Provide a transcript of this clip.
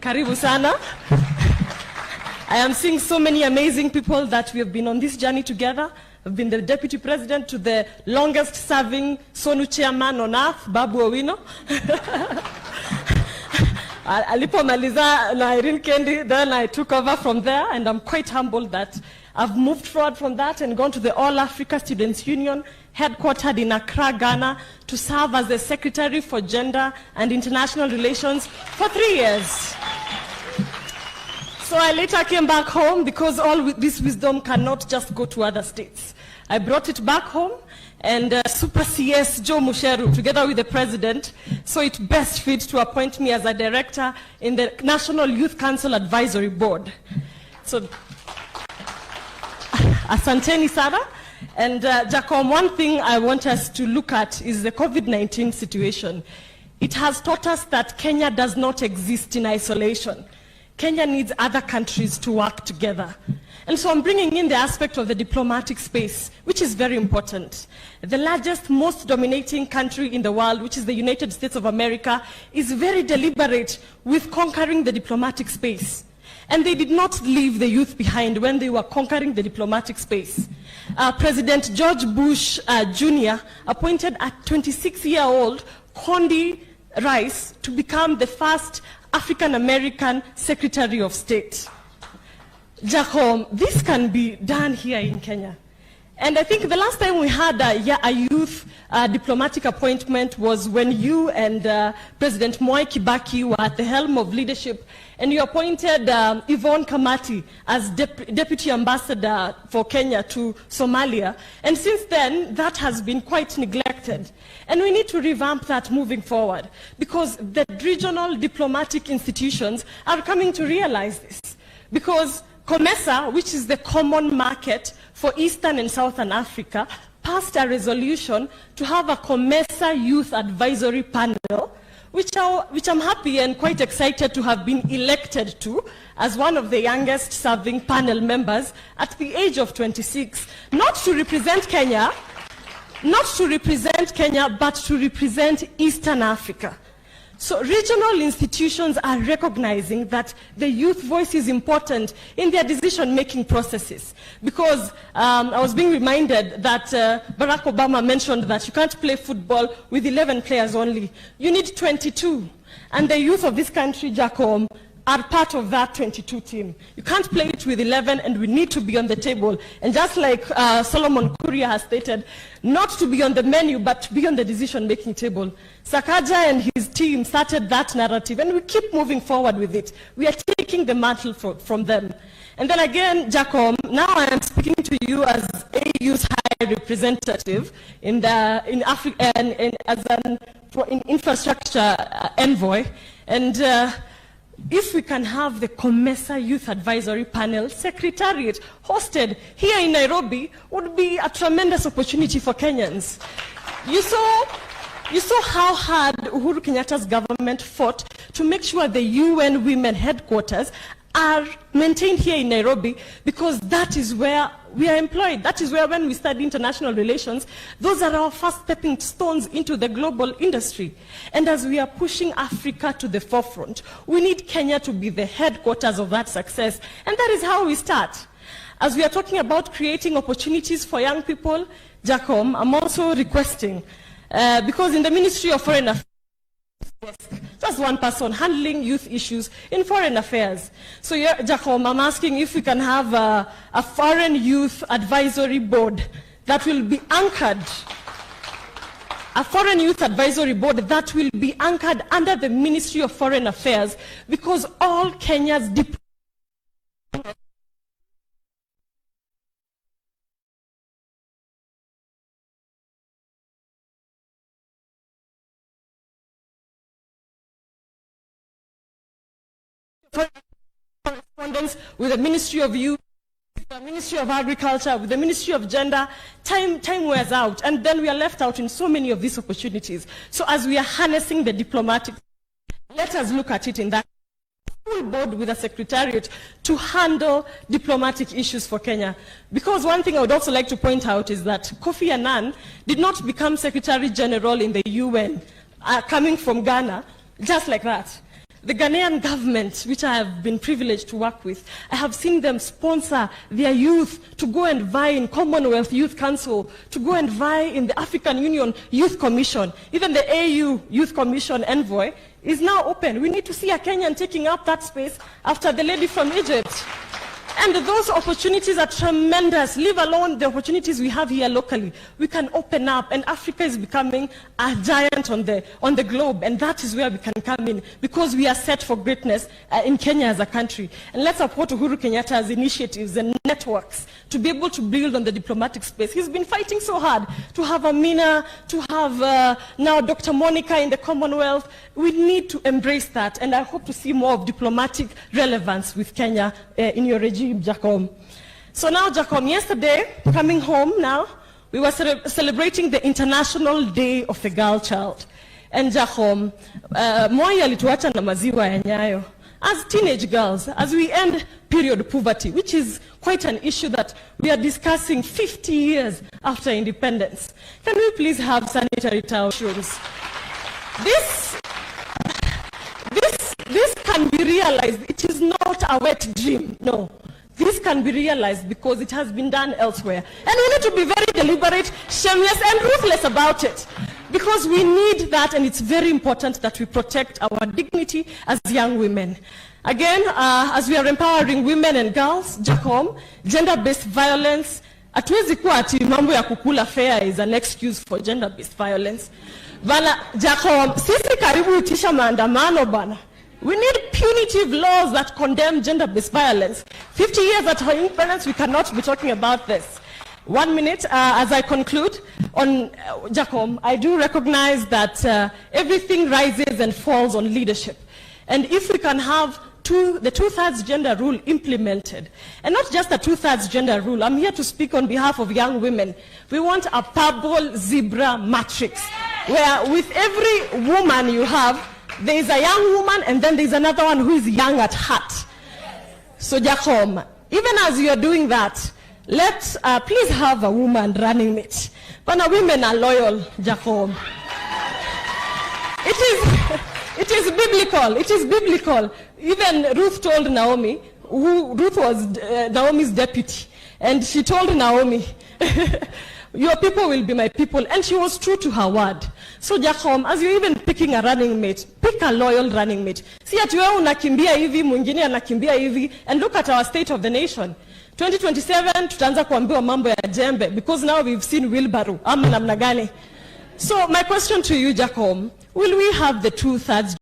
Karibu sana. I am seeing so many amazing people that we have been on this journey together. I've been the deputy president to the longest serving Sonu chairman on earth, Babu Owino. Alipomaliza na Irene Kendi, then I took over from there, and I'm quite humbled that I've moved forward from that and gone to the All Africa Students Union, headquartered in Accra, Ghana, to serve as the Secretary for Gender and International Relations for 3 years. So I later came back home because all this wisdom cannot just go to other states. I brought it back home, and Super CS Joe Musheru, together with the president, saw it best fit to appoint me as a director in the National Youth Council Advisory Board. So, asanteni sana. And Jacob, one thing I want us to look at is the COVID-19 situation. It has taught us that Kenya does not exist in isolation. Kenya needs other countries to work together. And so I'm bringing in the aspect of the diplomatic space, which is very important. The largest, most dominating country in the world, which is the United States of America, is very deliberate with conquering the diplomatic space. And they did not leave the youth behind when they were conquering the diplomatic space. President George Bush Jr. appointed a 26-year-old Condi Rice to become the first African-American Secretary of State. Jacob, this can be done here in Kenya. And I think the last time we had a youth diplomatic appointment was when you and President Mwai Kibaki were at the helm of leadership, and you appointed Yvonne Kamati as Deputy Ambassador for Kenya to Somalia. And since then, that has been quite neglected. And we need to revamp that moving forward, because the regional diplomatic institutions are coming to realize this. Because COMESA, which is the common market for Eastern and Southern Africa, passed a resolution to have a COMESA Youth Advisory Panel, which I'm happy and quite excited to have been elected to as one of the youngest serving panel members at the age of 26, not to represent Kenya, but to represent Eastern Africa. So regional institutions are recognizing that the youth voice is important in their decision-making processes. Because I was being reminded that Barack Obama mentioned that you can't play football with 11 players only. You need 22. And the youth of this country, Jacob, are part of that 22 team. You can't play it with 11, and we need to be on the table. And just like Solomon Kuria has stated, not to be on the menu, but to be on the decision-making table. Sakaja and his team started that narrative, and we keep moving forward with it. We are taking the mantle from them. And then again, Jacob, now I am speaking to you as AU's high representative in Africa and as an infrastructure envoy. And if we can have the COMESA Youth Advisory Panel Secretariat hosted here in Nairobi, would be a tremendous opportunity for Kenyans. You saw how hard Uhuru Kenyatta's government fought to make sure the UN Women headquarters are maintained here in Nairobi, because that is where we are employed. That is where, when we study international relations, those are our first stepping stones into the global industry. And as we are pushing Africa to the forefront, we need Kenya to be the headquarters of that success. And that is how we start. As we are talking about creating opportunities for young people, Jacob, I'm also requesting, because in the Ministry of Foreign Affairs, just one person handling youth issues in foreign affairs. So, yeah, Jacob, I'm asking if we can have a foreign youth advisory board that will be anchored, a foreign youth advisory board that will be anchored under the Ministry of Foreign Affairs, because all Kenya's correspondence with the Ministry of Youth, the Ministry of Agriculture, with the Ministry of Gender, time wears out, and then we are left out in so many of these opportunities. So as we are harnessing the diplomatic, let us look at it in that full board with a secretariat to handle diplomatic issues for Kenya. Because one thing I would also like to point out is that Kofi Annan did not become Secretary General in the UN, coming from Ghana, just like that. The Ghanaian government, which I have been privileged to work with, I have seen them sponsor their youth to go and vie in Commonwealth Youth Council, to go and vie in the African Union Youth Commission. Even the AU Youth Commission envoy is now open. We need to see a Kenyan taking up that space after the lady from Egypt. And those opportunities are tremendous, leave alone the opportunities we have here locally. We can open up, and Africa is becoming a giant on the globe, and that is where we can come in, because we are set for greatness in Kenya as a country. And let's support Uhuru Kenyatta's initiatives and networks to be able to build on the diplomatic space. He's been fighting so hard to have Amina, to have now Dr. Monica in the Commonwealth. We need to embrace that, and I hope to see more of diplomatic relevance with Kenya in your regime, Jacom. So now, Jacom, yesterday, coming home now, we were celebrating the International Day of the Girl Child. And Jacom, Moi alituacha na maziwa ya nyayo. As teenage girls, as we end period poverty, which is quite an issue that we are discussing 50 years after independence, can we please have sanitary towels? This can be realized. It is not a wet dream, no. This can be realized because it has been done elsewhere. And we need to be very deliberate, shameless, and ruthless about it. Because we need that, and it's very important that we protect our dignity as young women. Again, as we are empowering women and girls, Jacom, gender-based violence, hatuwezi kuwa ati mambo ya kukula fair is an excuse for gender-based violence. Bana, Jacom, sisi karibu itisha maandamano bana. We need punitive laws that condemn gender-based violence. 50 years at our independence, we cannot be talking about this. 1 minute, as I conclude, on Jacom, I do recognize that everything rises and falls on leadership. And if we can have the two-thirds gender rule implemented, and not just a two-thirds gender rule, I'm here to speak on behalf of young women. We want a purple zebra matrix, where with every woman you have, there is a young woman, and then there is another one who is young at heart. So Jacom, even as you are doing that, let's please have a woman running mate. But women are loyal, Jacom. It is biblical. It is biblical. Even Ruth told Naomi, Ruth was Naomi's deputy, and she told Naomi, your people will be my people. And she was true to her word. So Jacom, as you're even picking a running mate, pick a loyal running mate. See at wewe unakimbia hivi, mwingine anakimbia hivi, and look at our state of the nation. 2027 tutaanza kuambiwa mambo ya jembe, because now we've seen wheelbarrow. Ama namna gani? So my question to you, Jacom, will we have the two-thirds